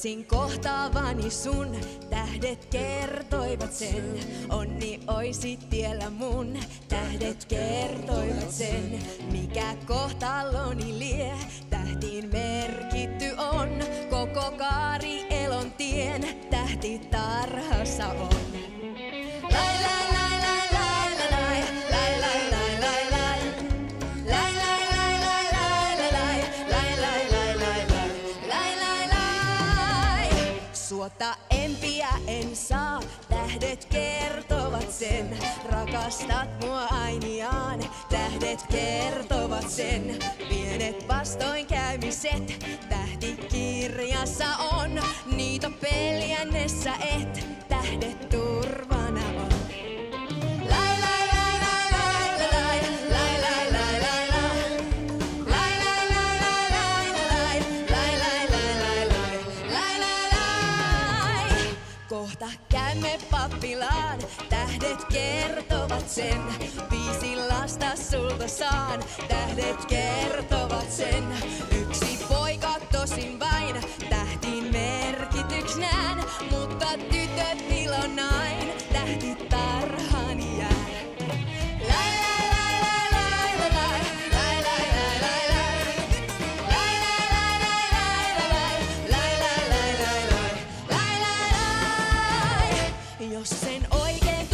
Tiesin kohtaavani sun, tähdet kertoivat sen. Onni oisit tiellä mun, tähdet kertoivat sen. Mikä kohtaloni lie, tähtiin merkitty on. Koko kaari elontien, tähti tarhassa on. Lai lai lai lai lai lai lai lai lai lai lai. Lai lai lai lai lai lai lai lai lai lai lai lai lai. Suota empiä en saa, tähdet kertovat sen. Rakastat mua ainiaan, tähdet kertovat sen. Pienet vastoinkäymiset, tähtikirjassa on. Niitä peljännessä et, tähdet turvana on. Lai lai lai lai lai lai lai lai lai lai lai. Lai lai lai lai lai lai lai lai lai lai lai lai. Kohta käymme pappilaan, tähdet kertovat sen. 5 lasta sulta saan, tähdet kertovat sen. Yksi poika tosin vain, tähtiin merkityks nään. Mutta tytöt ilonain, tähti tarhaani jää. Lai lai lai lai lai lai lai lai lai lai. Lai lai lai lai lai lai lai lai lai lai lai lai lai. Jos sen oikein